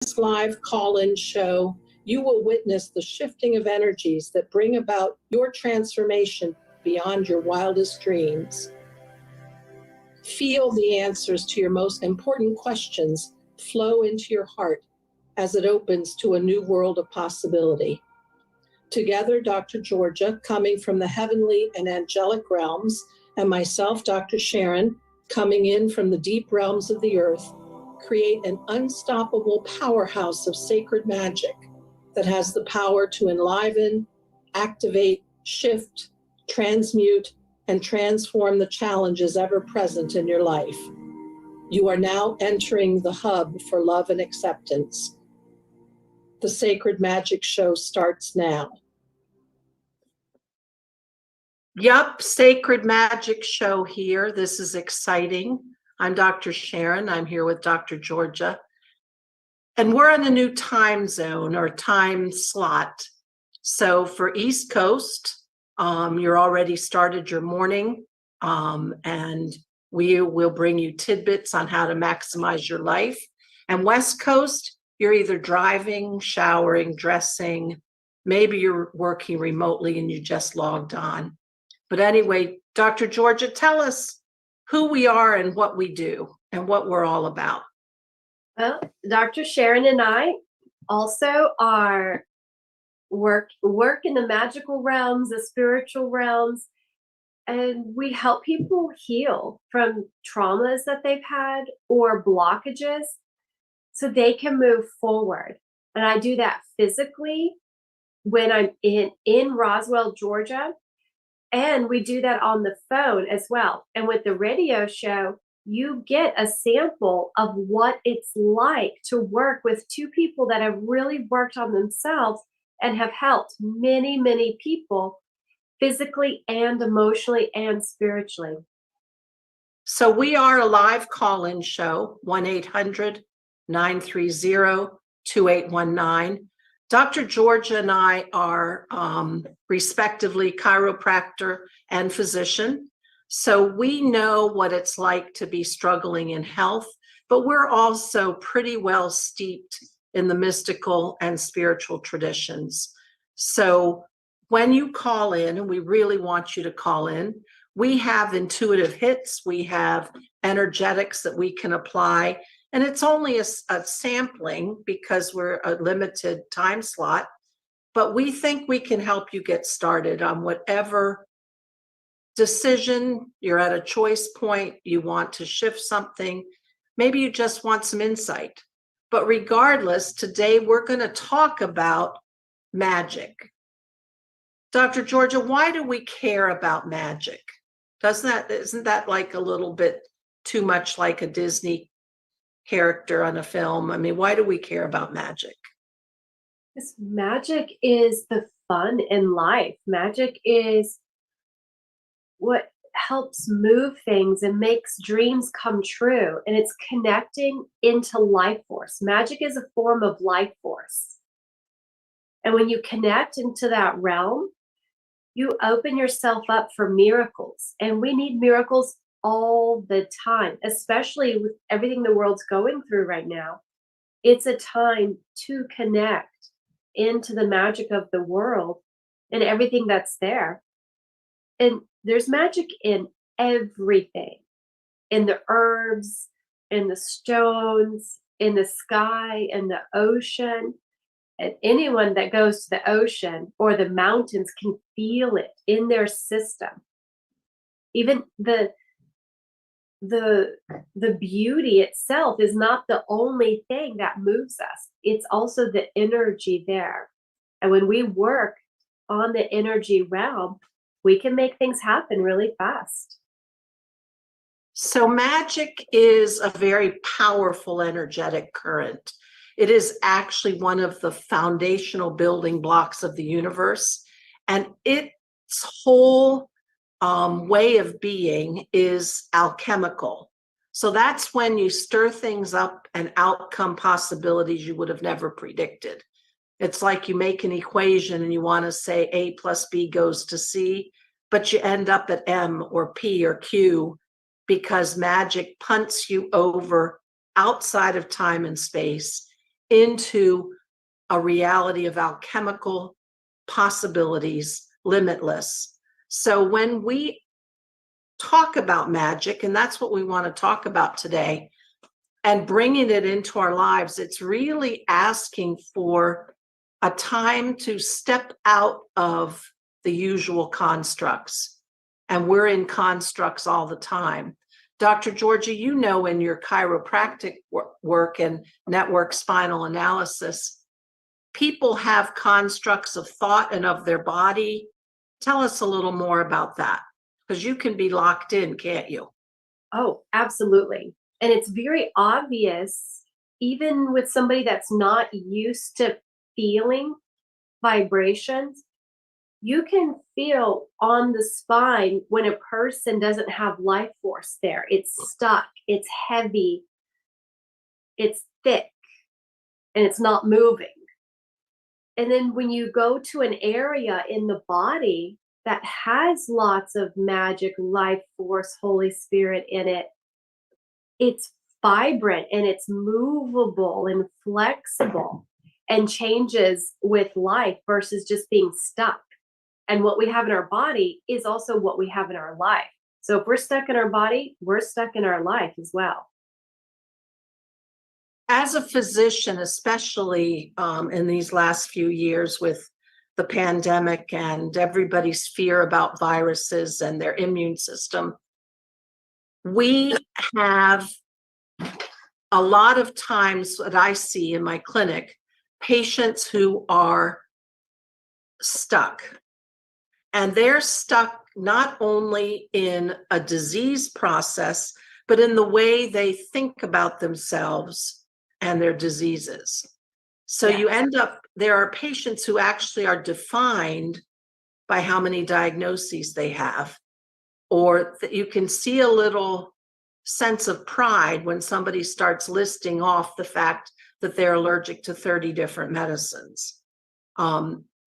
this live call-in show, you will witness the shifting of energies that bring about your transformation beyond your wildest dreams. Feel the answers to your most important questions flow into your heart as it opens to a new world of possibility. Together, Dr. Georgia, coming from the heavenly and angelic realms, and myself, Dr. Sharon, coming in from the deep realms of the earth, create an unstoppable powerhouse of sacred magic that has the power to enliven, activate, shift, transmute, and transform the challenges ever present in your life. You are now entering the hub for love and acceptance. The Sacred Magic Show starts now. Yup, Sacred Magic Show here. This is exciting. I'm Dr. Sharon. I'm here with Dr. Georgia. And we're in a new time zone or time slot. So for East Coast, you're already started your morning, and we will bring you tidbits on how to maximize your life. And West Coast, you're either driving, showering, dressing, maybe you're working remotely and you just logged on. But anyway, Dr. Georgia, tell us who we are and what we do and what we're all about. Well, Dr. Sharon and I also are work in the magical realms, the spiritual realms, and we help people heal from traumas that they've had or blockages so they can move forward. And I do that physically when I'm in Roswell, Georgia, and we do that on the phone as well. And with the radio show, you get a sample of what it's like to work with two people that have really worked on themselves and have helped many, many people physically and emotionally and spiritually. So we are a live call-in show, 1-800-930-2819. Dr. Georgia and I are respectively chiropractor and physician. So we know what it's like to be struggling in health, but we're also pretty well steeped in the mystical and spiritual traditions. So when you call in, and we really want you to call in, we have intuitive hits, we have energetics that we can apply, and it's only a sampling because we're a limited time slot, but we think we can help you get started on whatever decision. You're at a choice point, you want to shift something, maybe you just want some insight. But regardless, today we're going to talk about magic. Dr. Georgia, why do we care about magic? Isn't that like a little bit too much like a Disney character on a film? I mean, why do we care about magic? Because magic is the fun in life. Magic is what helps move things and makes dreams come true. And it's connecting into life force. Magic is a form of life force. And when you connect into that realm, you open yourself up for miracles. And we need miracles all the time, especially with everything the world's going through right now. It's a time to connect into the magic of the world and everything that's there. And there's magic in everything, in the herbs, in the stones, in the sky, in the ocean. And anyone that goes to the ocean or the mountains can feel it in their system. Even the beauty itself is not the only thing that moves us. It's also the energy there. And when we work on the energy realm, we can make things happen really fast. So magic is a very powerful energetic current. It is actually one of the foundational building blocks of the universe, and its whole way of being is alchemical. So that's when you stir things up and out come possibilities you would have never predicted. It's like you make an equation and you want to say A plus B goes to C, but you end up at M or P or Q because magic punts you over outside of time and space into a reality of alchemical possibilities, limitless. So when we talk about magic, and that's what we want to talk about today, and bringing it into our lives, it's really asking for a time to step out of the usual constructs. And we're in constructs all the time. Dr. Georgia, you know, in your chiropractic work and network spinal analysis, people have constructs of thought and of their body. Tell us a little more about that, because you can be locked in, can't you? Oh, absolutely. And it's very obvious, even with somebody that's not used to feeling vibrations, you can feel on the spine when a person doesn't have life force there. It's stuck, it's heavy, it's thick, and it's not moving. And then when you go to an area in the body that has lots of magic, life force, Holy Spirit in it, it's vibrant and it's movable and flexible and changes with life versus just being stuck. And what we have in our body is also what we have in our life. So if we're stuck in our body, we're stuck in our life as well. As a physician, especially in these last few years with the pandemic and everybody's fear about viruses and their immune system, we have a lot of times that I see in my clinic, patients who are stuck. And they're stuck not only in a disease process, but in the way they think about themselves and their diseases. So Yes. you end up, there are patients who actually are defined by how many diagnoses they have, or that you can see a little sense of pride when somebody starts listing off the fact that they're allergic to 30 different medicines.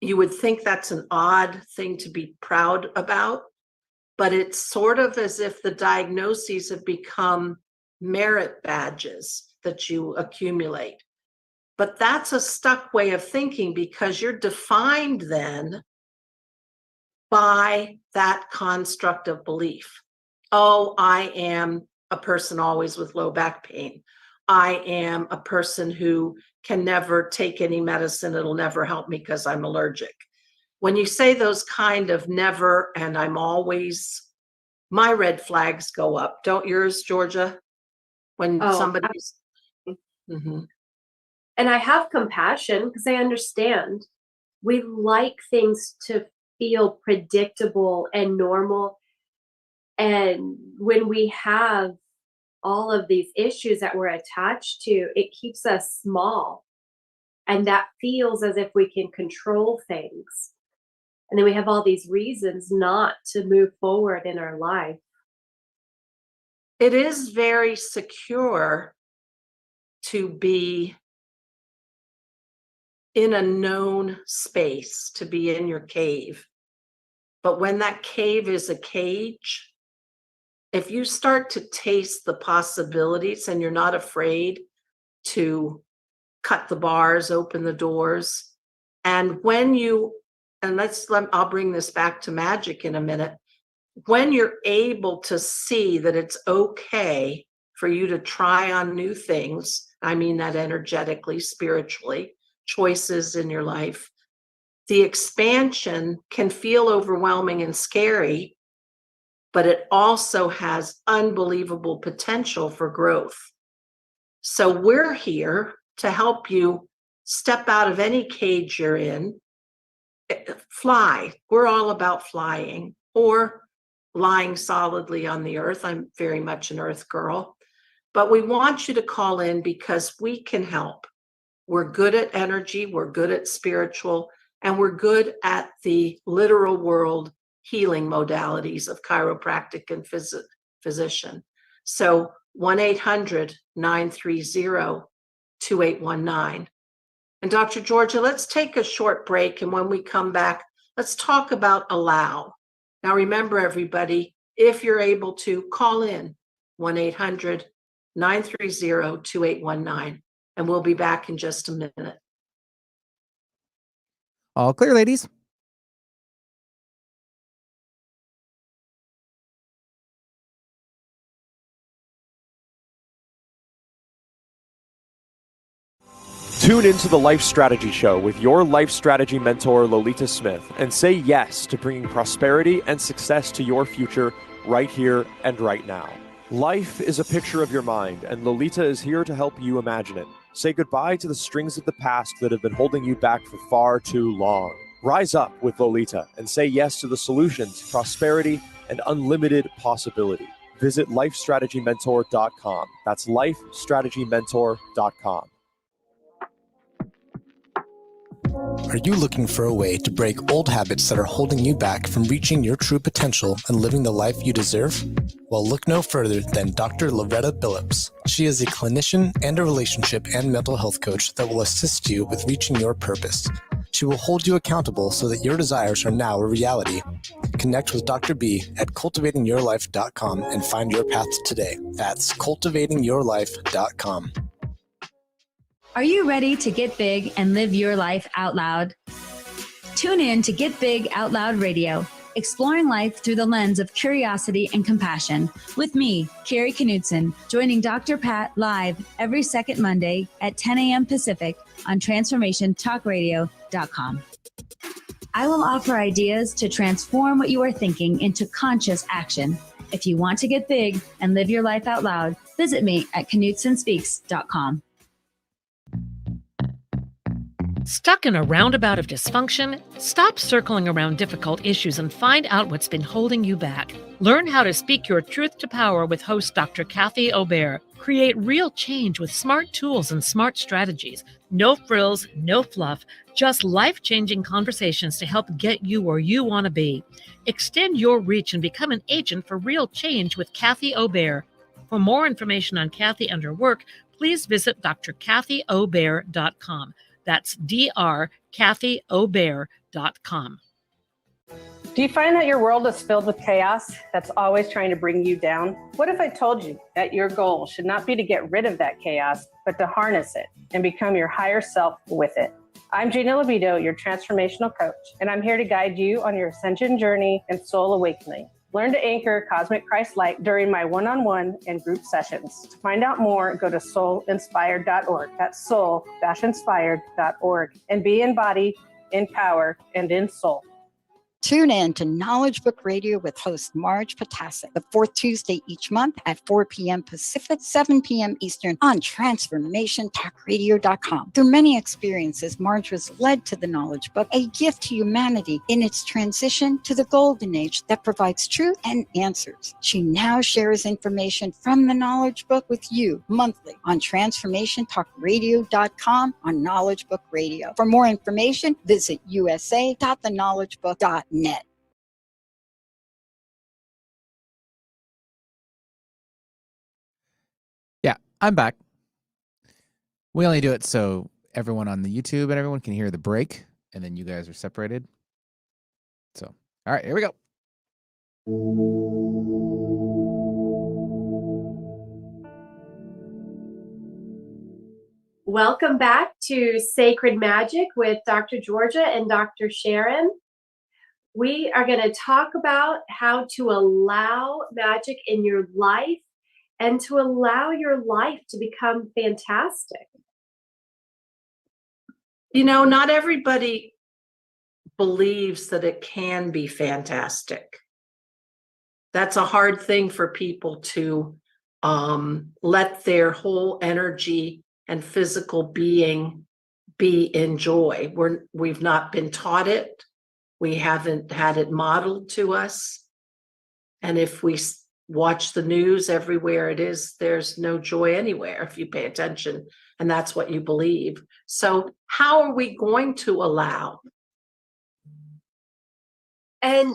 You would think that's an odd thing to be proud about, but it's sort of as if the diagnoses have become merit badges that you accumulate. But that's a stuck way of thinking, because you're defined then by that construct of belief. Oh, I am a person always with low back pain. I am a person who can never take any medicine. It'll never help me because I'm allergic. When you say those kind of never and I'm always, my red flags go up. Don't yours, Georgia? When Oh, somebody's, Mhm. and I have compassion because I understand. We like things to feel predictable and normal. And when we have all of these issues that we're attached to, it keeps us small. And that feels as if we can control things. And then we have all these reasons not to move forward in our life. It is very secure to be in a known space, to be in your cave. But when that cave is a cage, if you start to taste the possibilities and you're not afraid to cut the bars, open the doors, and when you, and I'll bring this back to magic in a minute. When you're able to see that it's okay for you to try on new things, I mean that energetically, spiritually, choices in your life, the expansion can feel overwhelming and scary, but it also has unbelievable potential for growth. So we're here to help you step out of any cage you're in, fly. We're all about flying, or lying solidly on the earth. I'm very much an earth girl, but we want you to call in because we can help. We're good at energy, we're good at spiritual, and we're good at the literal world healing modalities of chiropractic and physician. So 1-800-930-2819. And Dr. Georgia, let's take a short break. And when we come back, let's talk about allow. Now, remember, everybody, if you're able to, call in 1-800-930-2819. And we'll be back in just a minute. All clear, ladies. Tune into the Life Strategy Show with your life strategy mentor, Lolita Smith, and say yes to bringing prosperity and success to your future right here and right now. Life is a picture of your mind, and Lolita is here to help you imagine it. Say goodbye to the strings of the past that have been holding you back for far too long. Rise up with Lolita and say yes to the solutions, prosperity, and unlimited possibility. Visit lifestrategymentor.com. That's lifestrategymentor.com. Are you looking for a way to break old habits that are holding you back from reaching your true potential and living the life you deserve? Well, look no further than Dr. Loretta Billups. She is a clinician and a relationship and mental health coach that will assist you with reaching your purpose. She will hold you accountable so that your desires are now a reality. Connect with Dr. B at cultivatingyourlife.com and find your path today. That's cultivatingyourlife.com. Are you ready to get big and live your life out loud? Tune in to Get Big Out Loud Radio, exploring life through the lens of curiosity and compassion, with me, Carrie Knudsen, joining Dr. Pat live every second Monday at 10 a.m. Pacific on TransformationTalkRadio.com. I will offer ideas to transform what you are thinking into conscious action. If you want to get big and live your life out loud, visit me at KnudsenSpeaks.com. Stuck in a roundabout of dysfunction? Stop circling around difficult issues and find out what's been holding you back. Learn how to speak your truth to power with host Dr. Kathy Obear. Create real change with smart tools and smart strategies. No frills, no fluff, just life-changing conversations to help get you where you want to be. Extend your reach and become an agent for real change with Kathy Obear. For more information on Kathy and her work, please visit drkathyobear.com. That's drkathyobear.com. Do you find that your world is filled with chaos that's always trying to bring you down? What if I told you that your goal should not be to get rid of that chaos, but to harness it and become your higher self with it? I'm Gina Libido, your transformational coach, and I'm here to guide you on your ascension journey and soul awakening. Learn to anchor Cosmic Christ Light during my one-on-one and group sessions. To find out more, go to soulinspired.org. That's soul-inspired.org. And be in body, in power, and in soul. Tune in to Knowledge Book Radio with host Marge Potasic, the fourth Tuesday each month at 4 p.m. Pacific, 7 p.m. Eastern on TransformationTalkRadio.com. Through many experiences, Marge was led to the Knowledge Book, a gift to humanity in its transition to the Golden Age that provides truth and answers. She now shares information from the Knowledge Book with you monthly on TransformationTalkRadio.com on Knowledge Book Radio. For more information, visit usa.theknowledgebook.net. Yeah, I'm back. We only do it so everyone on the YouTube and everyone can hear the break, and then you guys are separated. So, all right, here we go. Welcome back to Sacred Magic with Dr. Georgia and Dr. Sharon. We are going to talk about how to allow magic in your life and to allow your life to become fantastic. You know, not everybody believes that it can be fantastic. That's a hard thing for people to let their whole energy and physical being be in joy. We've not been taught it. We haven't had it modeled to us. And if we watch the news everywhere it is, there's no joy anywhere if you pay attention. And that's what you believe. So how are we going to allow? And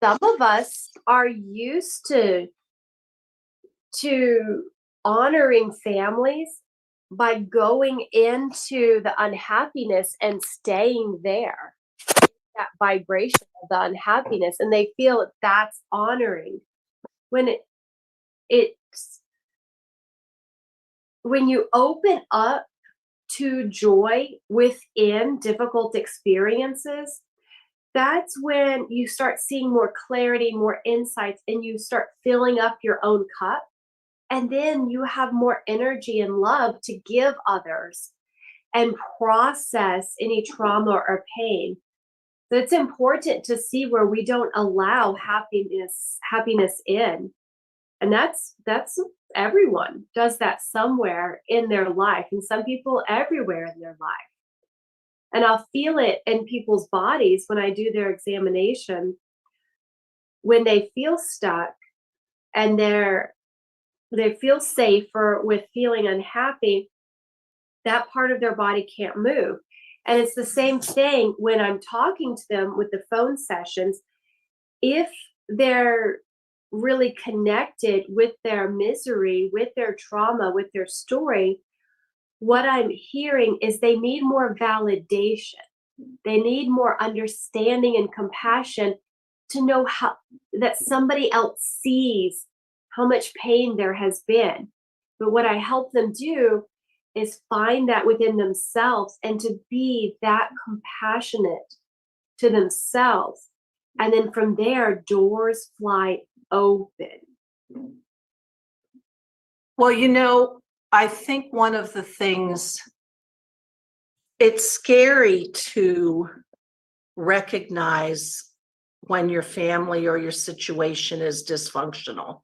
some of us are used to honoring families by going into the unhappiness and staying there, that vibration of the unhappiness, and they feel that's honoring when when you open up to joy within difficult experiences, that's when you start seeing more clarity, more insights, and you start filling up your own cup. And then you have more energy and love to give others and process any trauma or pain. So it's important to see where we don't allow happiness in. And that's everyone does that somewhere in their life, and some people everywhere in their life. And I'll feel it in people's bodies when I do their examination, when they feel stuck and they feel safer with feeling unhappy, that part of their body can't move. And it's the same thing when I'm talking to them with the phone sessions. If they're really connected with their misery, with their trauma, with their story, what I'm hearing is they need more validation. They need more understanding and compassion to know how that somebody else sees how much pain there has been. But what I help them do is find that within themselves and to be that compassionate to themselves. And then from there, doors fly open. Well, I think one of the things, it's scary to recognize when your family or your situation is dysfunctional,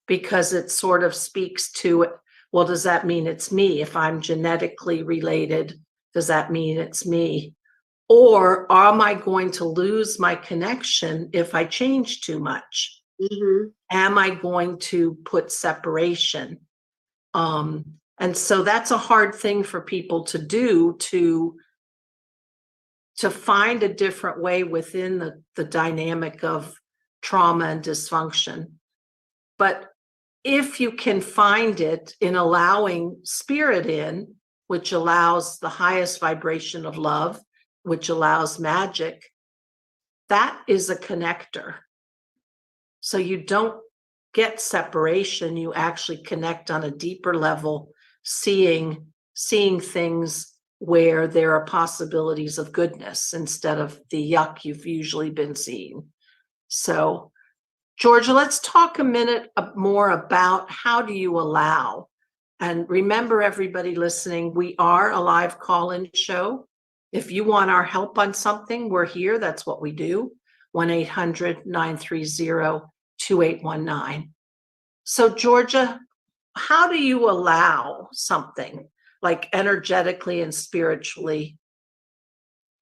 because it sort of speaks to, well, does that mean it's me? If I'm genetically related, does that mean it's me? Or am I going to lose my connection if I change too much? Mm-hmm. Am I going to put separation? And so that's a hard thing for people to do, to find a different way within the dynamic of trauma and dysfunction. But if you can find it in allowing spirit in, which allows the highest vibration of love, which allows magic, that is a connector. So you don't get separation, you actually connect on a deeper level, seeing things where there are possibilities of goodness instead of the yuck you've usually been seeing. So, Georgia, let's talk a minute more about how do you allow. And remember, everybody listening, we are a live call-in show. If you want our help on something, we're here. That's what we do. 1-800-930-2819. So, Georgia, how do you allow something like energetically and spiritually?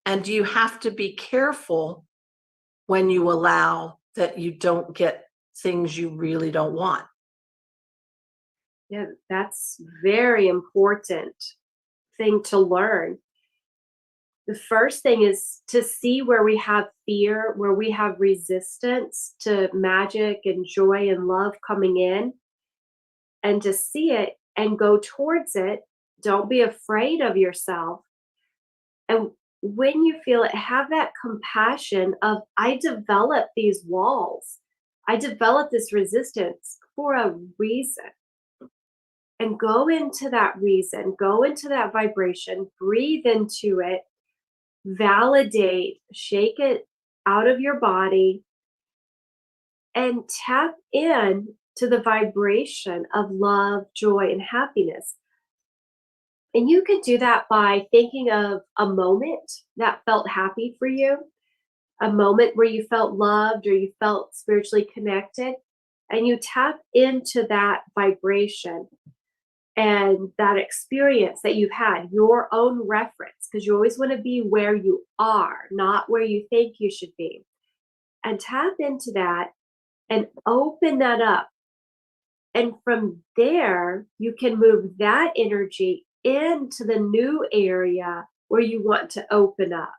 And do you have to be careful when you allow that you don't get things you really don't want? Yeah, that's very important thing to learn. The first thing is to see where we have fear, where we have resistance to magic and joy and love coming in, and to see it and go towards it. Don't be afraid of yourself. And when you feel it, have that compassion of, I developed these walls. I developed this resistance for a reason. And go into that reason, go into that vibration, breathe into it, validate, shake it out of your body, and tap in to the vibration of love, joy, and happiness. And you can do that by thinking of a moment that felt happy for you, a moment where you felt loved or you felt spiritually connected, and you tap into that vibration and that experience that you've had, your own reference, because you always want to be where you are, not where you think you should be. And tap into that and open that up. And from there, you can move that energy into the new area where you want to open up.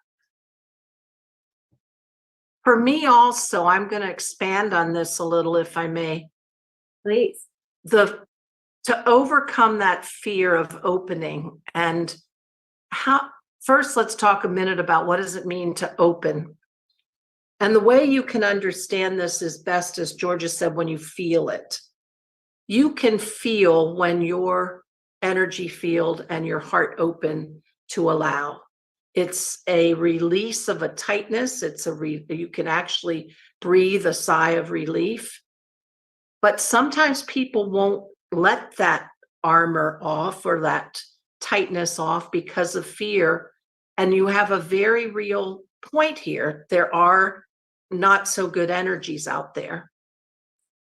For me also, I'm going to expand on this a little, if I may. Please. To overcome that fear of opening, and first, let's talk a minute about what does it mean to open. And the way you can understand this is best, as Georgia said, when you feel it. You can feel when you're energy field and your heart open to allow. It's a release of a tightness. You can actually breathe a sigh of relief. But sometimes people won't let that armor off or that tightness off because of fear. And you have a very real point here. There are not so good energies out there.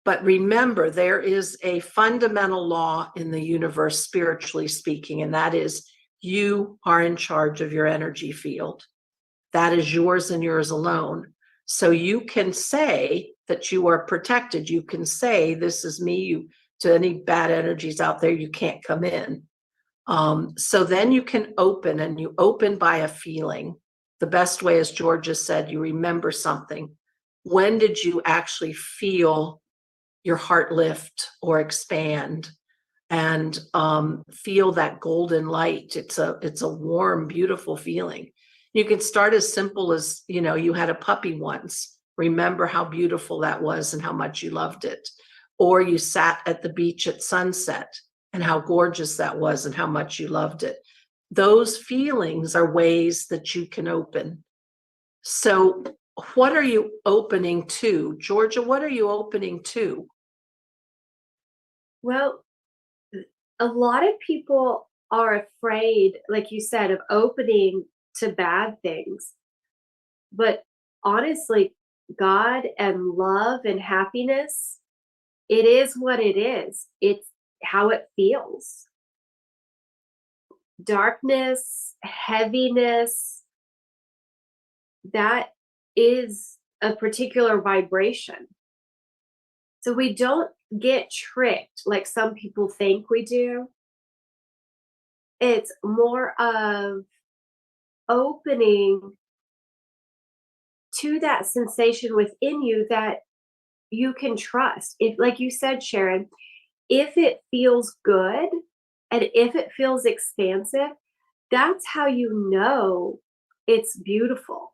But remember, there is a fundamental law in the universe, spiritually speaking, and that is you are in charge of your energy field. That is yours and yours alone. So you can say that you are protected. You can say, this is me. To any bad energies out there, you can't come in. So then you can open, and you open by a feeling. The best way, as Georgia said, you remember something. When did you actually feel your heart lift or expand and feel that golden light? It's a warm, beautiful feeling. You can start as simple as, you had a puppy once. Remember how beautiful that was and how much you loved it. Or you sat at the beach at sunset and how gorgeous that was and how much you loved it. Those feelings are ways that you can open. So what are you opening to? Georgia, what are you opening to? Well, a lot of people are afraid, like you said, of opening to bad things. But honestly, God and love and happiness, it is what it is. It's how it feels. Darkness, heaviness, that is a particular vibration. So we don't get tricked like some people think we do. It's more of opening to that sensation within you that you can trust. If, like you said, Sharon, if it feels good and if it feels expansive, that's how you know it's beautiful.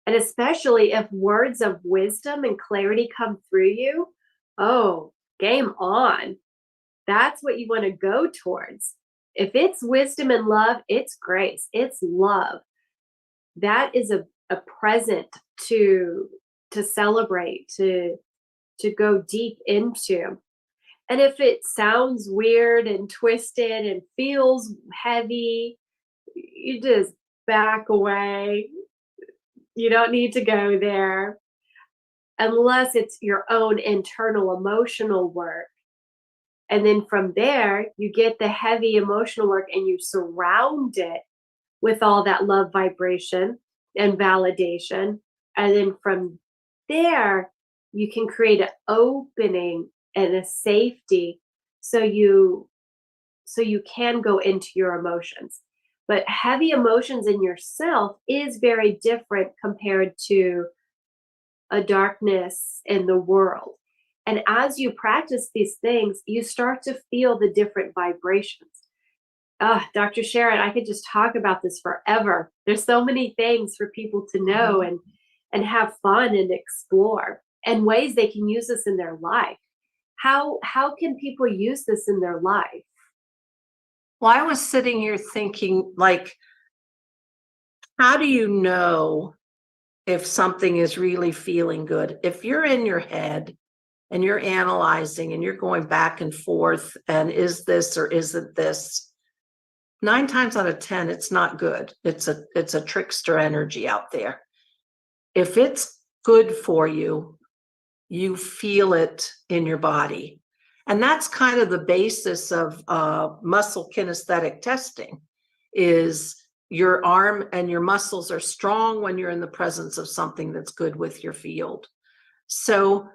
And especially if words of wisdom and clarity come through you, oh, game on. That's what you want to go towards. If it's wisdom and love, it's grace, it's love. That is a present to celebrate, to go deep into. And if it sounds weird and twisted and feels heavy, you just back away. You don't need to go there unless it's your own internal emotional work. And then from there, you get the heavy emotional work and you surround it with all that love vibration and validation. And then from there, you can create an opening and a safety so you can go into your emotions. But heavy emotions in yourself is very different compared to a darkness in the world. And as you practice these things, you start to feel the different vibrations. Dr. Sharon, I could just talk about this forever. There's so many things for people to know and have fun and explore, and ways they can use this in their life. How can people use this in their life? Well, I was sitting here thinking, like, how do you know if something is really feeling good? If you're in your head and you're analyzing and you're going back and forth, and is this or isn't this? 9 times out of 10, it's not good. It's a trickster energy out there. If it's good for you, you feel it in your body. And that's kind of the basis of muscle kinesthetic testing, is your arm and your muscles are strong when you're in the presence of something that's good with your field. So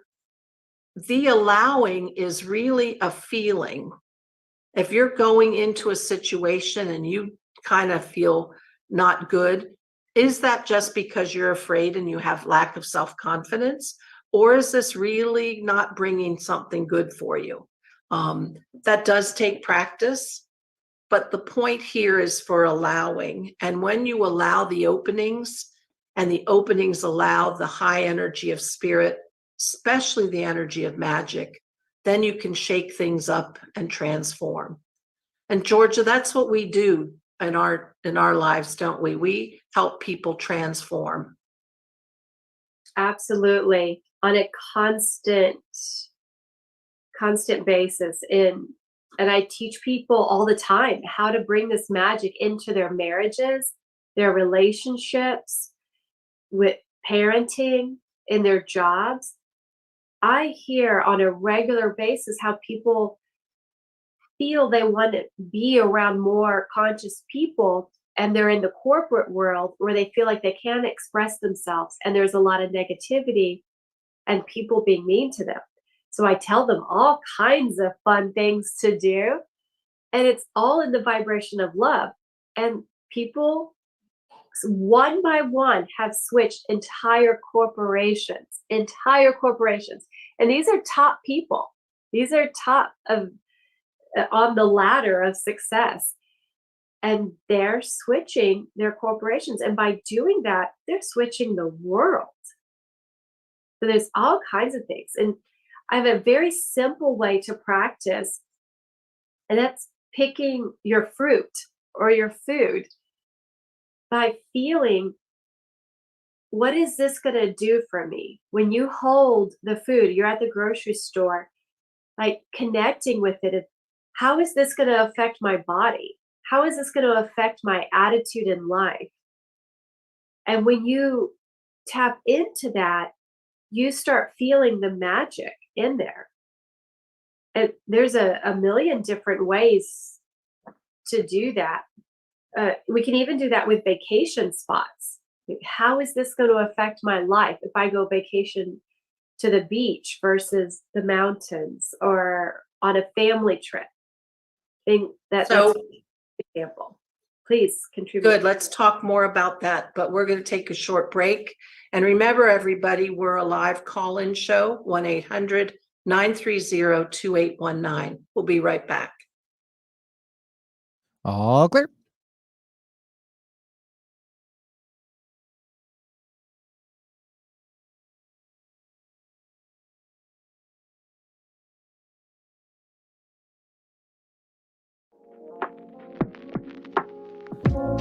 the allowing is really a feeling. If you're going into a situation and you kind of feel not good, is that just because you're afraid and you have lack of self-confidence? Or is this really not bringing something good for you? That does take practice, but the point here is for allowing. And when you allow the openings, and the openings allow the high energy of spirit, especially the energy of magic, then you can shake things up and transform. And Georgia, that's what we do in our lives, don't we? We help people transform. Absolutely. On a constant basis. And I teach people all the time how to bring this magic into their marriages, their relationships, with parenting, in their jobs. I hear on a regular basis how people feel they want to be around more conscious people, and they're in the corporate world where they feel like they can't express themselves, and there's a lot of negativity and people being mean to them. So I tell them all kinds of fun things to do, and it's all in the vibration of love. And people, one by one, have switched entire corporations. And these are top people. These are top of on the ladder of success. And they're switching their corporations. And by doing that, they're switching the world. So there's all kinds of things. And I have a very simple way to practice, and that's picking your fruit or your food by feeling, what is this going to do for me? When you hold the food, you're at the grocery store, like connecting with it. How is this going to affect my body? How is this going to affect my attitude in life? And when you tap into that, you start feeling the magic in there. And there's a million different ways to do that. We can even do that with vacation spots. How is this going to affect my life if I go vacation to the beach versus the mountains, or on a family trip? That's an example. Please contribute. Good. Let's talk more about that, but we're going to take a short break. And remember, everybody, we're a live call-in show, 1-800-930-2819. We'll be right back. All clear.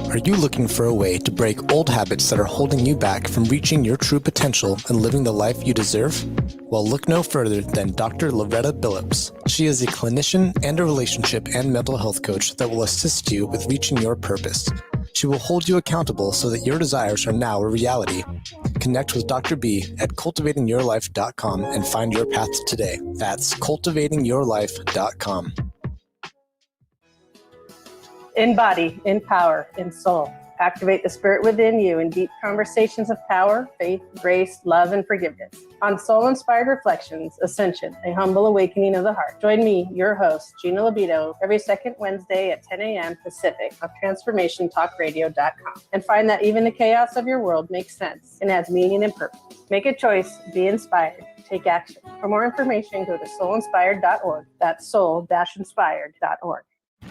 Are you looking for a way to break old habits that are holding you back from reaching your true potential and living the life you deserve? Well, look no further than Dr. Loretta Billups. She is a clinician and a relationship and mental health coach that will assist you with reaching your purpose. She will hold you accountable so that your desires are now a reality. Connect with Dr. B at cultivatingyourlife.com and find your path today. That's cultivatingyourlife.com. In body, in power, in soul. Activate the spirit within you in deep conversations of power, faith, grace, love, and forgiveness. On Soul-Inspired Reflections, Ascension, a humble awakening of the heart. Join me, your host, Gina Libido, every second Wednesday at 10 a.m. Pacific on TransformationTalkRadio.com, and find that even the chaos of your world makes sense and has meaning and purpose. Make a choice, be inspired, take action. For more information, go to soulinspired.org. That's soul-inspired.org.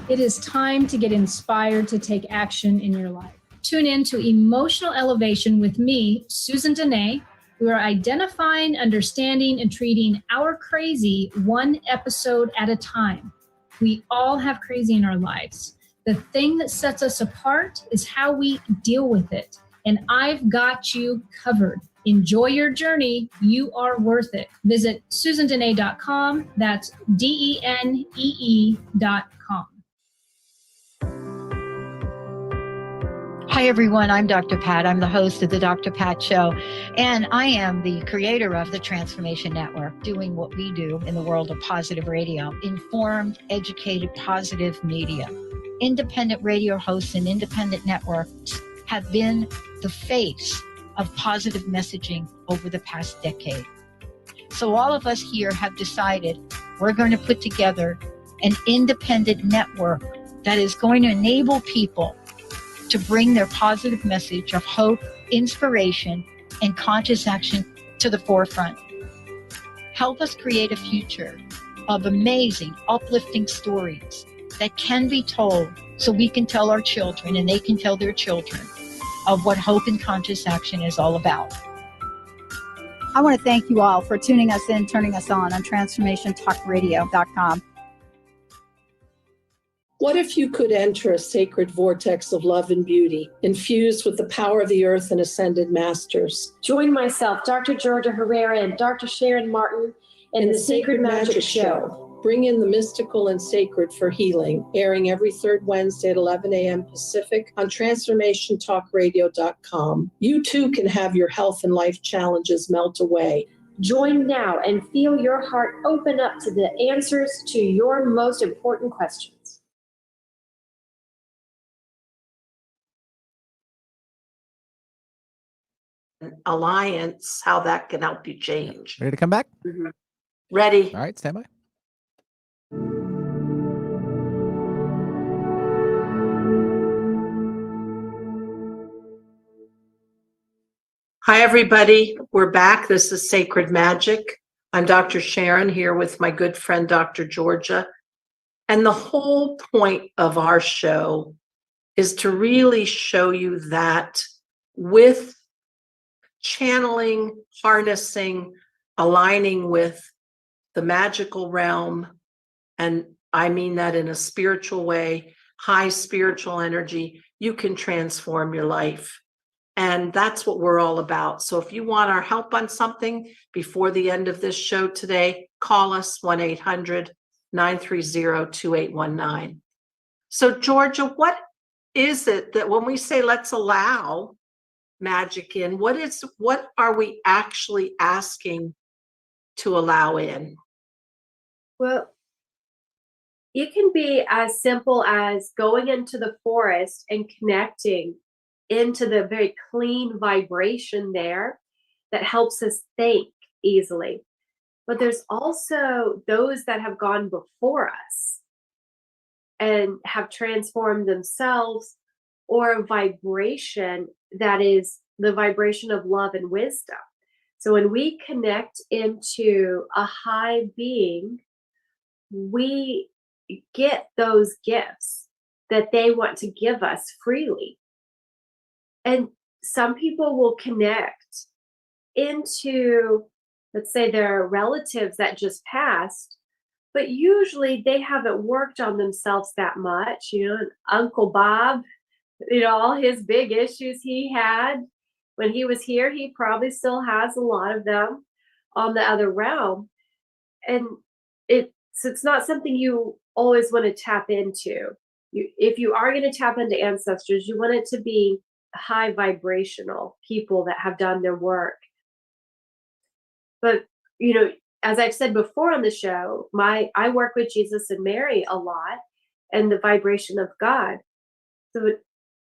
It is time to get inspired to take action in your life. Tune in to Emotional Elevation with me, Susan Dene. We are identifying, understanding, and treating our crazy one episode at a time. We all have crazy in our lives. The thing that sets us apart is how we deal with it. And I've got you covered. Enjoy your journey. You are worth it. Visit susandene.com. That's DENEE.com. Hi, everyone. I'm Dr. Pat. I'm the host of the Dr. Pat Show, and I am the creator of the Transformation Network, doing what we do in the world of positive radio, informed, educated, positive media. Independent radio hosts and independent networks have been the face of positive messaging over the past decade. So all of us here have decided we're going to put together an independent network that is going to enable people to bring their positive message of hope, inspiration, and conscious action to the forefront. Help us create a future of amazing, uplifting stories that can be told so we can tell our children and they can tell their children of what hope and conscious action is all about. I want to thank you all for tuning us in, turning us on TransformationTalkRadio.com. What if you could enter a sacred vortex of love and beauty, infused with the power of the earth and ascended masters? Join myself, Dr. Georgia Herrera, and Dr. Sharon Martin in the Sacred Magic Show. Bring in the mystical and sacred for healing, airing every third Wednesday at 11 a.m. Pacific on transformationtalkradio.com. You too can have your health and life challenges melt away. Join now and feel your heart open up to the answers to your most important questions. Alliance, how that can help you change. Ready to come back? Ready. All right, stand by. Hi, everybody. We're back. This is Sacred Magic. I'm Dr. Sharon here with my good friend, Dr. Georgia. And the whole point of our show is to really show you that with channeling, harnessing, aligning with the magical realm, and I mean that in a spiritual way, high spiritual energy, you can transform your life. And that's what we're all about. So if you want our help on something before the end of this show today, call us 1-800-930-2819. So Georgia, what is it that when we say let's allow magic in, what are we actually asking to allow in? Well, it can be as simple as going into the forest and connecting into the very clean vibration there that helps us think easily. But there's also those that have gone before us and have transformed themselves, or a vibration that is the vibration of love and wisdom. So when we connect into a high being, we get those gifts that they want to give us freely. And some people will connect into, let's say, their relatives that just passed, but usually they haven't worked on themselves that much. You know, Uncle Bob, all his big issues he had when he was here, he probably still has a lot of them on the other realm. And it's not something you always want to tap into. If you are going to tap into ancestors, you want it to be high vibrational people that have done their work. But, as I've said before on the show, I work with Jesus and Mary a lot and the vibration of God. So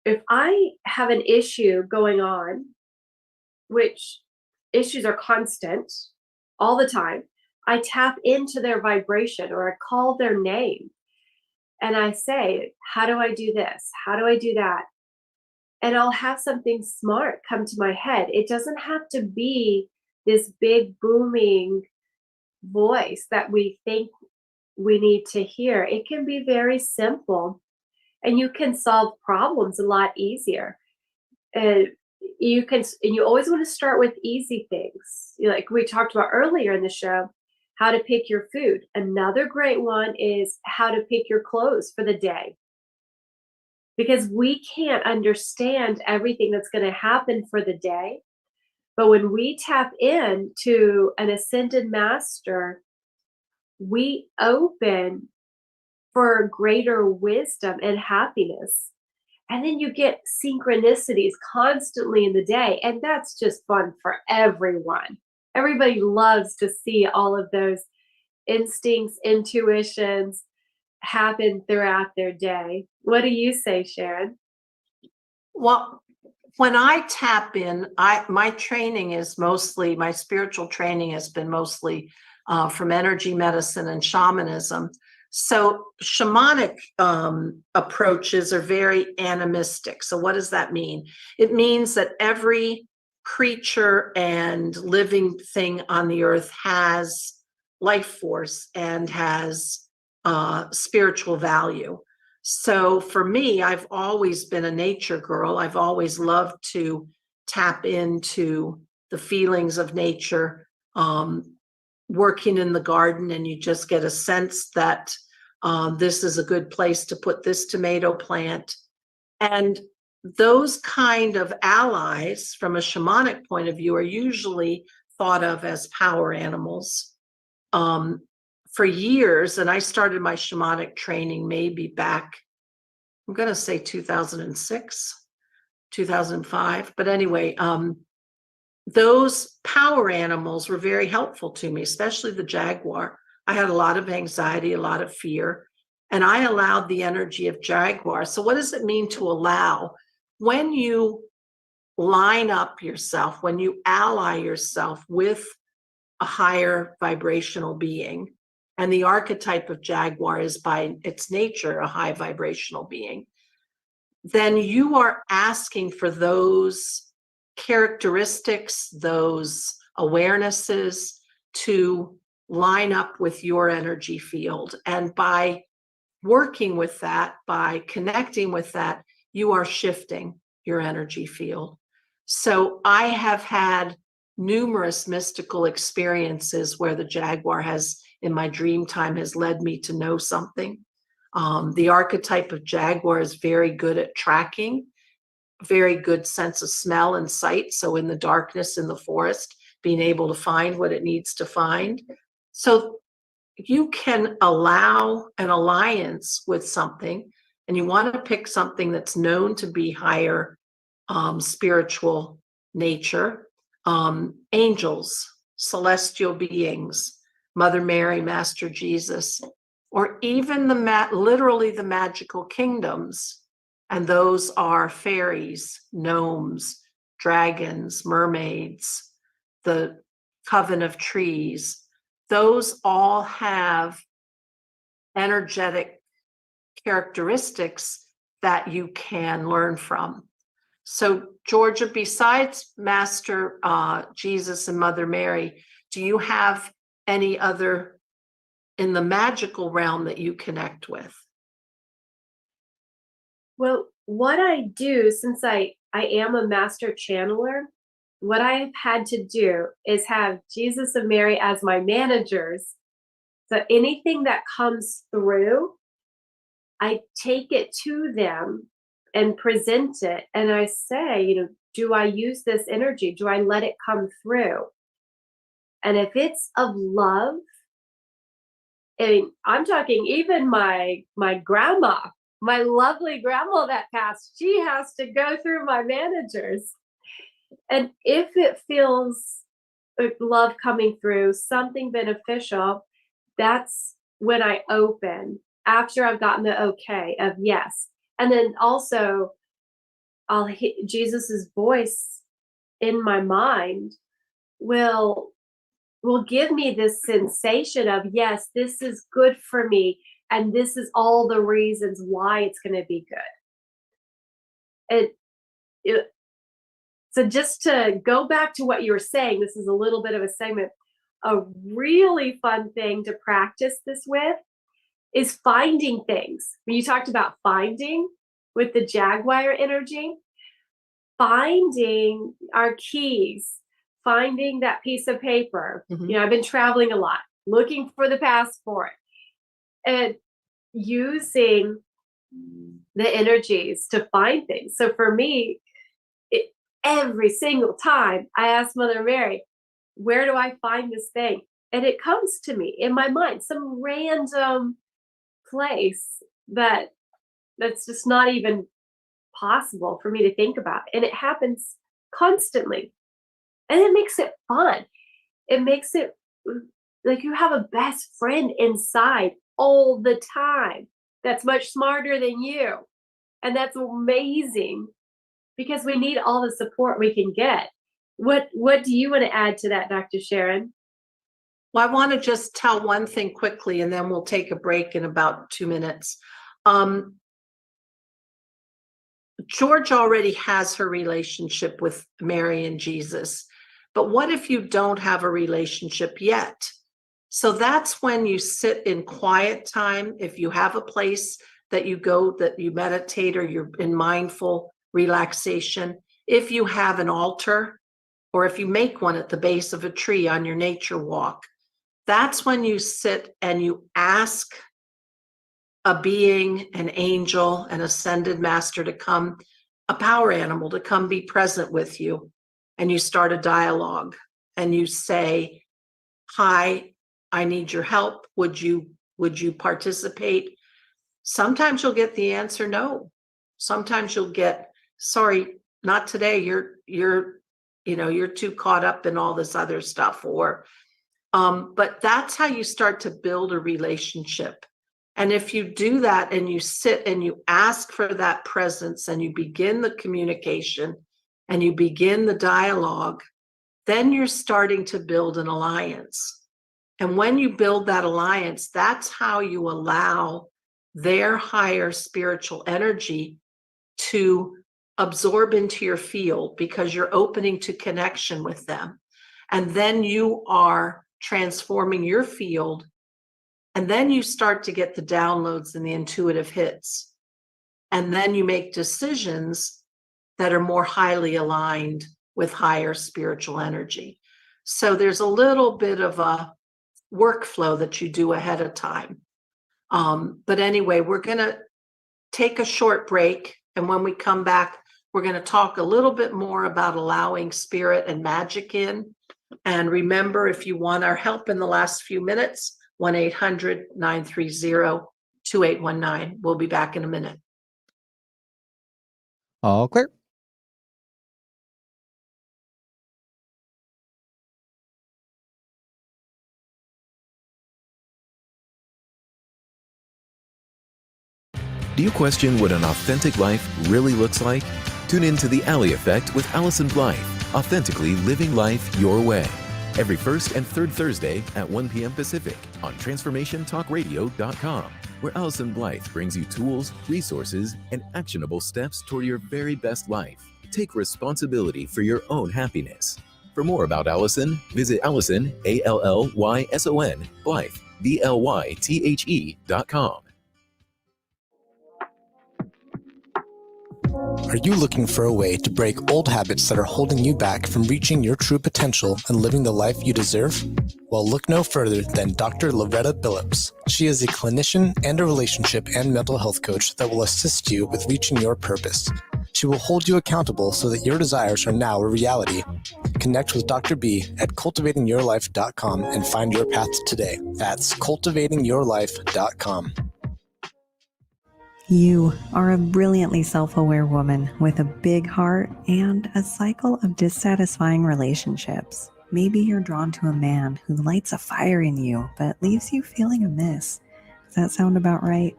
if I have an issue going on, which issues are constant all the time, I tap into their vibration, or I call their name and I say, how do I do this? How do I do that? And I'll have something smart come to my head. It doesn't have to be this big booming voice that we think we need to hear. It can be very simple, and you can solve problems a lot easier. And you always want to start with easy things. Like we talked about earlier in the show, how to pick your food. Another great one is how to pick your clothes for the day. Because we can't understand everything that's going to happen for the day. But when we tap into an ascended master, we open for greater wisdom and happiness. And then you get synchronicities constantly in the day. And that's just fun for everyone. Everybody loves to see all of those instincts, intuitions happen throughout their day. What do you say, Sharon? Well, when I tap in, my training is mostly, my spiritual training has been mostly from energy medicine and shamanism. So shamanic approaches are very animistic. So what does that mean? It means that every creature and living thing on the earth has life force and has spiritual value. So for me, I've always been a nature girl. I've always loved to tap into the feelings of nature, working in the garden, and you just get a sense that This is a good place to put this tomato plant. And those kind of allies from a shamanic point of view are usually thought of as power animals. For years, and I started my shamanic training maybe back, I'm going to say 2006, 2005. But anyway, those power animals were very helpful to me, especially the jaguar. I had a lot of anxiety, a lot of fear, and I allowed the energy of jaguar. So what does it mean to allow? When you line up yourself, when you ally yourself with a higher vibrational being, and the archetype of jaguar is by its nature a high vibrational being, then you are asking for those characteristics, those awarenesses to line up with your energy field. And by working with that, by connecting with that, you are shifting your energy field. So I have had numerous mystical experiences where the jaguar has, in my dream time, has led me to know something. The archetype of jaguar is very good at tracking, very good sense of smell and sight. So in the darkness in the forest, being able to find what it needs to find. So you can allow an alliance with something, and you want to pick something that's known to be higher spiritual nature, angels, celestial beings, Mother Mary, Master Jesus, or even literally the magical kingdoms. And those are fairies, gnomes, dragons, mermaids, the coven of trees. Those all have energetic characteristics that you can learn from. So, Georgia, besides Master Jesus and Mother Mary, do you have any other in the magical realm that you connect with? Well, what I do, since I am a master channeler, what I've had to do is have Jesus and Mary as my managers. So anything that comes through, I take it to them and present it. And I say, do I use this energy? Do I let it come through? And if it's of love, and I'm talking even my grandma, my lovely grandma that passed, she has to go through my managers. And if it feels like love coming through, something beneficial, that's when I open after I've gotten the okay of yes. And then also I'll hear Jesus's voice in my mind will give me this sensation of, yes, this is good for me. And this is all the reasons why it's going to be good. So just to go back to what you were saying, this is a little bit of a segment. A really fun thing to practice this with is finding things. When you talked about finding with the jaguar energy, finding our keys, finding that piece of paper. Mm-hmm. I've been traveling a lot, looking for the passport, and using the energies to find things. So for me, every single time I ask Mother Mary, where do I find this thing? And it comes to me in my mind, some random place that's just not even possible for me to think about. And it happens constantly. And it makes it fun. It makes it like you have a best friend inside all the time that's much smarter than you. And that's amazing because we need all the support we can get. What do you want to add to that, Dr. Sharon? Well, I want to just tell one thing quickly, and then we'll take a break in about 2 minutes. George already has her relationship with Mary and Jesus, but what if you don't have a relationship yet? So that's when you sit in quiet time. If you have a place that you go, that you meditate, or you're in mindful relaxation, if you have an altar, or if you make one at the base of a tree on your nature walk, that's when you sit and you ask a being, an angel, an ascended master to come, a power animal to come be present with you. And you start a dialogue and you say, hi, I need your help. Would you participate? Sometimes you'll get the answer no. Sometimes you'll get, sorry, not today. You're too caught up in all this other stuff. But that's how you start to build a relationship. And if you do that and you sit and you ask for that presence and you begin the communication and you begin the dialogue, then you're starting to build an alliance. And when you build that alliance, that's how you allow their higher spiritual energy to absorb into your field, because you're opening to connection with them. And then you are transforming your field. And then you start to get the downloads and the intuitive hits. And then you make decisions that are more highly aligned with higher spiritual energy. So there's a little bit of a workflow that you do ahead of time. But anyway, we're going to take a short break. And when we come back, we're going to talk a little bit more about allowing spirit and magic in. And remember, if you want our help in the last few minutes, 1-800-930-2819. We'll be back in a minute. All clear. Do you question what an authentic life really looks like? Tune in to The Alley Effect with Allison Blythe, authentically living life your way. Every first and third Thursday at 1 p.m. Pacific on TransformationTalkRadio.com, where Allison Blythe brings you tools, resources, and actionable steps toward your very best life. Take responsibility for your own happiness. For more about Allison, visit Allison, ALLYSON, Blythe, BLYTHE.com. Are you looking for a way to break old habits that are holding you back from reaching your true potential and living the life you deserve? Well, look no further than Dr. Loretta Billups. She is a clinician and a relationship and mental health coach that will assist you with reaching your purpose. She will hold you accountable so that your desires are now a reality. Connect with Dr. B at cultivatingyourlife.com and find your path today. That's cultivatingyourlife.com. You are a brilliantly self-aware woman with a big heart and a cycle of dissatisfying relationships. Maybe you're drawn to a man who lights a fire in you but leaves you feeling amiss. Does that sound about right?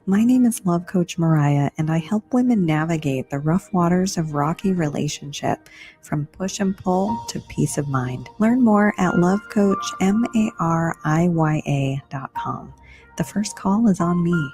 My name is Love Coach Mariah, and I help women navigate the rough waters of rocky relationship, from push and pull to peace of mind. Learn more at lovecoachmariya.com. The first call is on me.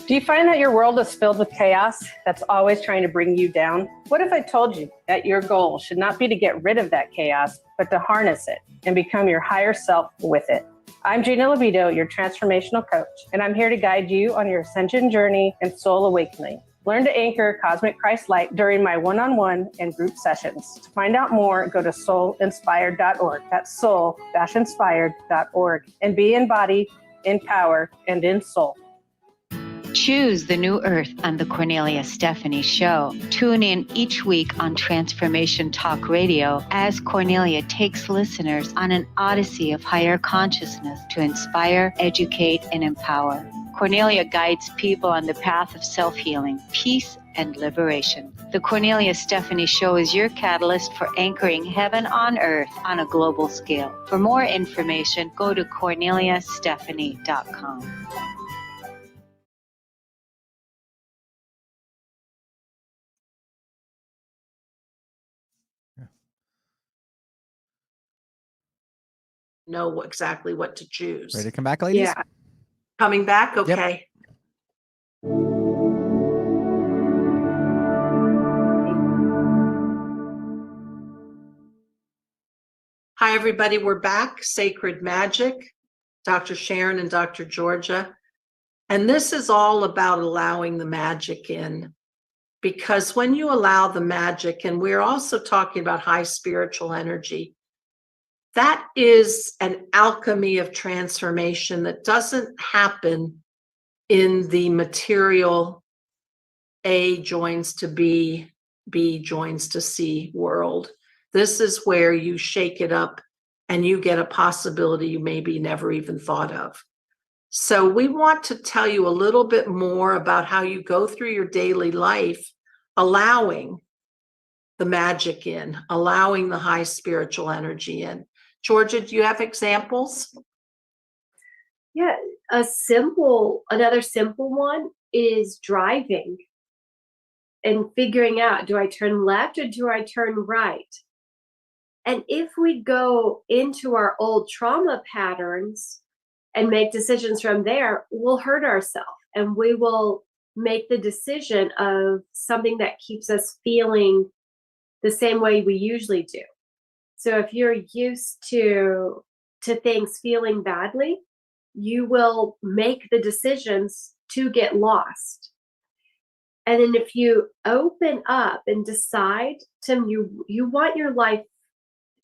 Do you find that your world is filled with chaos that's always trying to bring you down? What if I told you that your goal should not be to get rid of that chaos, but to harness it and become your higher self with it? I'm Gina Libido, your transformational coach, and I'm here to guide you on your ascension journey and soul awakening. Learn to anchor Cosmic Christ Light during my one-on-one and group sessions. To find out more, go to soulinspired.org. That's soul-inspired.org. And be in body, in power, and in soul. Choose the new earth on the Cornelia Stephanie Show. Tune in each week on Transformation Talk Radio as Cornelia takes listeners on an odyssey of higher consciousness to inspire, educate, and empower. Cornelia guides people on the path of self-healing, peace, and liberation. The Cornelia Stephanie Show is your catalyst for anchoring heaven on earth on a global scale. For more information, go to corneliastephanie.com. Know exactly what to choose. Ready to come back, ladies? Yeah. Coming back? Okay. Yep. Hi, everybody. We're back. Sacred Magic, Dr. Sharon and Dr. Georgia. And this is all about allowing the magic in. Because when you allow the magic, and we're also talking about high spiritual energy, that is an alchemy of transformation that doesn't happen in the material A joins to B, B joins to C world. This is where you shake it up and you get a possibility you maybe never even thought of. So we want to tell you a little bit more about how you go through your daily life, allowing the magic in, allowing the high spiritual energy in. Georgia, do you have examples? Yeah, another simple one is driving and figuring out, do I turn left or do I turn right? And if we go into our old trauma patterns and make decisions from there, we'll hurt ourselves and we will make the decision of something that keeps us feeling the same way we usually do. So if you're used to things feeling badly, you will make the decisions to get lost. And then if you open up and decide you want your life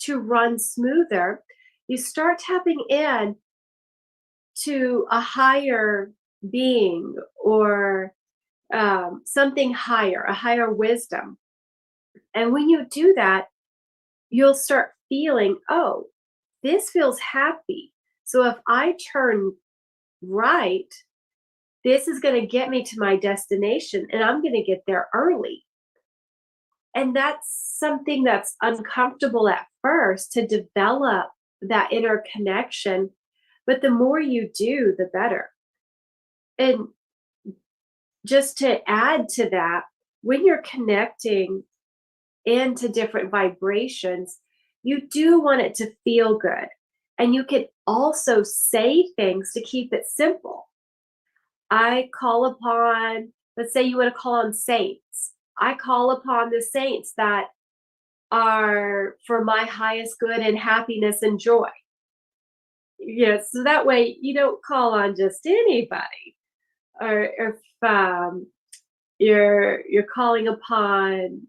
to run smoother, you start tapping in to a higher being or something higher, a higher wisdom. And when you do that, you'll start feeling, oh, this feels happy. So if I turn right, this is going to get me to my destination and I'm going to get there early. And that's something that's uncomfortable at first to develop that inner connection. But the more you do, the better. And just to add to that, when you're connecting into different vibrations, you do want it to feel good. And you can also say things to keep it simple. I call upon, let's say you want to call on saints. I call upon the saints that are for my highest good and happiness and joy. So that way you don't call on just anybody. Or if you're calling upon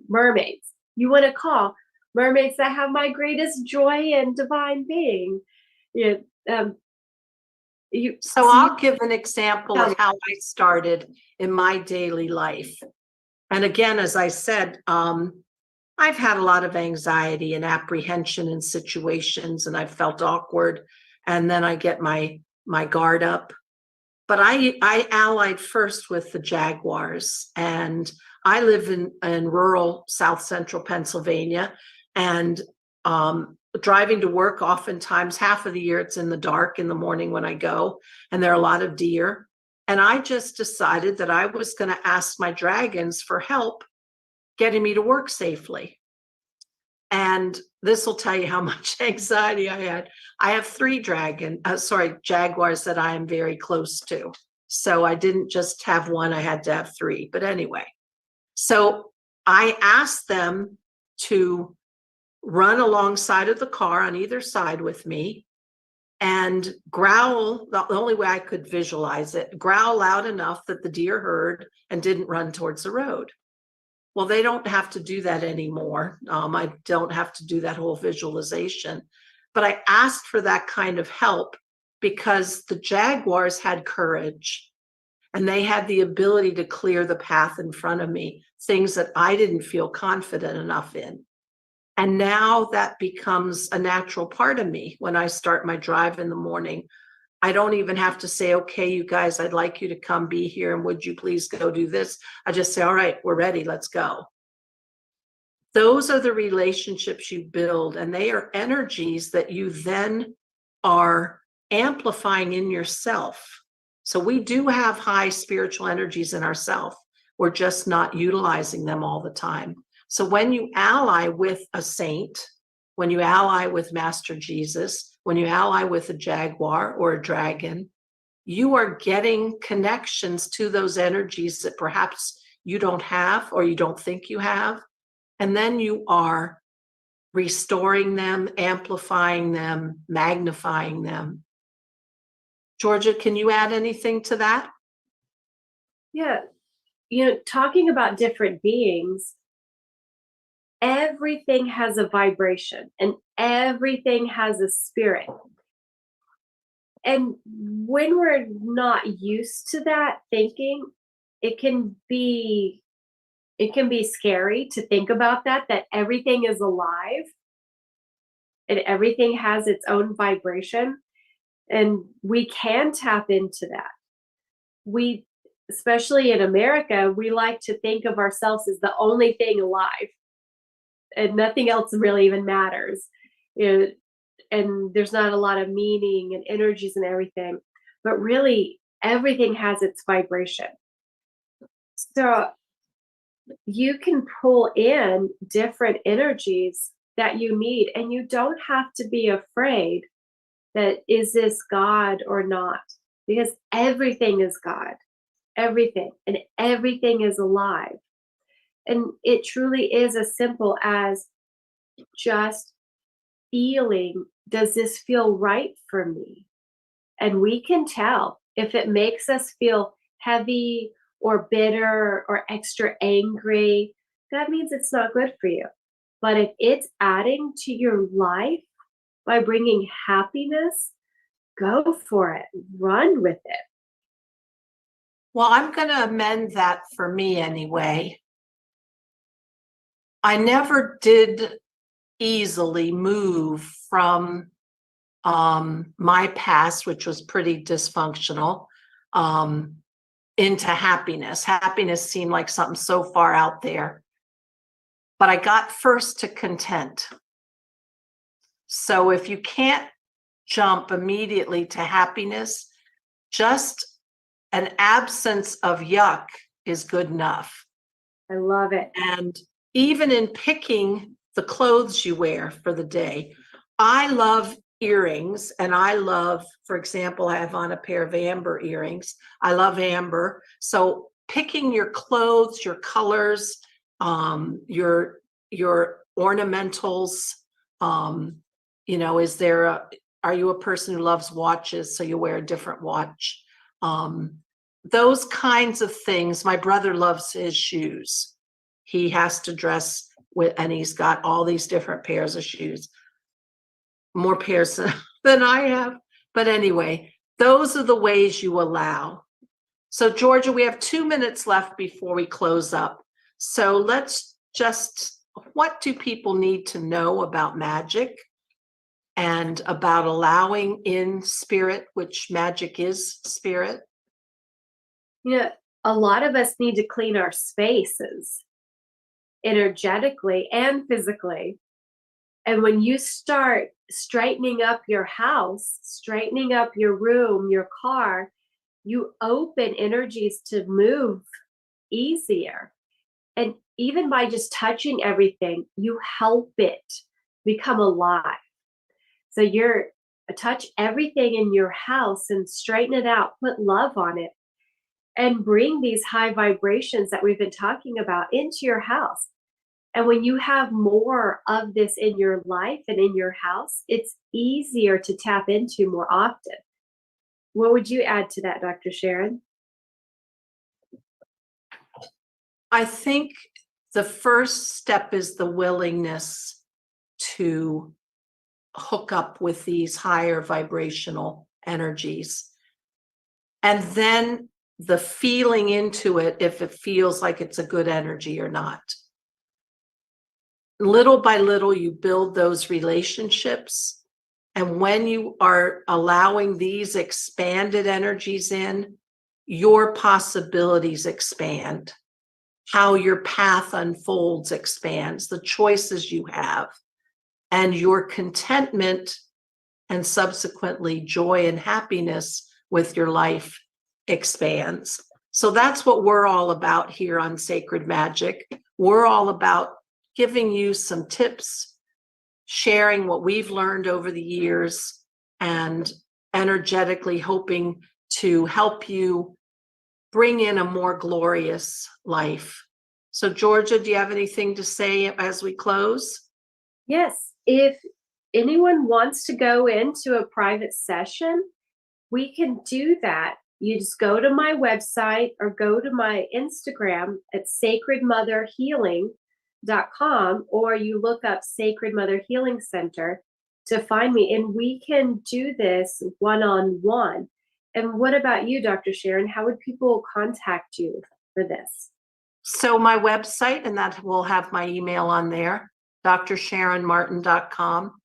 mermaids, you want to call mermaids that have my greatest joy and divine being. I'll give an example of how I started in my daily life. And again, as I said, I've had a lot of anxiety and apprehension in situations, and I've felt awkward, and then I get my guard up. But I allied first with the Jaguars, and I live in rural South Central Pennsylvania, and driving to work, oftentimes half of the year it's in the dark in the morning when I go, and there are a lot of deer. And I just decided that I was going to ask my dragons for help getting me to work safely. And this will tell you how much anxiety I had. I have 3 Jaguars that I am very close to. So I didn't just have one, I had to have 3. But anyway, so I asked them to run alongside of the car on either side with me and growl, the only way I could visualize it, growl loud enough that the deer heard and didn't run towards the road. Well, they don't have to do that anymore. I don't have to do that whole visualization. But I asked for that kind of help because the Jaguars had courage and they had the ability to clear the path in front of me, things that I didn't feel confident enough in. And now that becomes a natural part of me when I start my drive in the morning. I don't even have to say, okay, you guys, I'd like you to come be here. And would you please go do this? I just say, all right, we're ready. Let's go. Those are the relationships you build, and they are energies that you then are amplifying in yourself. So we do have high spiritual energies in ourselves. We're just not utilizing them all the time. So when you ally with a saint, when you ally with Master Jesus, when you ally with a jaguar or a dragon, you are getting connections to those energies that perhaps you don't have or you don't think you have. And then you are restoring them, amplifying them, magnifying them. Georgia, can you add anything to that? Yeah. Talking about different beings, everything has a vibration and everything has a spirit. And when we're not used to that thinking, it can be scary to think about that everything is alive and everything has its own vibration. And we can tap into that. We, especially in America, we like to think of ourselves as the only thing alive and nothing else really even matters. You know, and there's not a lot of meaning and energies and everything, but really everything has its vibration. So you can pull in different energies that you need, and you don't have to be afraid that is this God or not, because everything is God, everything, and everything is alive. And it truly is as simple as just feeling, does this feel right for me? And we can tell if it makes us feel heavy or bitter or extra angry, that means it's not good for you. But if it's adding to your life by bringing happiness, go for it, run with it. Well, I'm going to amend that for me anyway. I never did easily move from my past, which was pretty dysfunctional, into happiness. Happiness seemed like something so far out there. But I got first to content. So if you can't jump immediately to happiness, just an absence of yuck is good enough. I love it. And even in picking the clothes you wear for the day, I love earrings, and I love, for example, I have on a pair of amber earrings. I love amber. So picking your clothes, your colors, your ornamentals, you know, are you a person who loves watches, so you wear a different watch? Those kinds of things. My brother loves his shoes. He has to dress with, and he's got all these different pairs of shoes, more pairs than I have. But anyway, those are the ways you allow. So Georgia, we have 2 minutes left before we close up. So let's just, what do people need to know about magic and about allowing in spirit, which magic is spirit? You know, a lot of us need to clean our spaces energetically and physically. And when you start straightening up your house, straightening up your room, your car, you open energies to move easier. And even by just touching everything, you help it become alive. So you're touch everything in your house and straighten it out, put love on it, and bring these high vibrations that we've been talking about into your house. And when you have more of this in your life and in your house, it's easier to tap into more often. What would you add to that, Dr. Sharon? I think the first step is the willingness to hook up with these higher vibrational energies. And then the feeling into it, if it feels like it's a good energy or not. Little by little, you build those relationships. And when you are allowing these expanded energies in, your possibilities expand. How your path unfolds expands, the choices you have, and your contentment and subsequently joy and happiness with your life expands. So that's what we're all about here on Sacred Magic. We're all about giving you some tips, sharing what we've learned over the years, and energetically hoping to help you bring in a more glorious life. So Georgia, do you have anything to say as we close? Yes. If anyone wants to go into a private session, we can do that. You just go to my website or go to my Instagram at sacredmotherhealing.com, or you look up Sacred Mother Healing Center to find me. And we can do this one-on-one. And what about you, Dr. Sharon? How would people contact you for this? So my website, and that will have my email on there, drsharonmartin.com.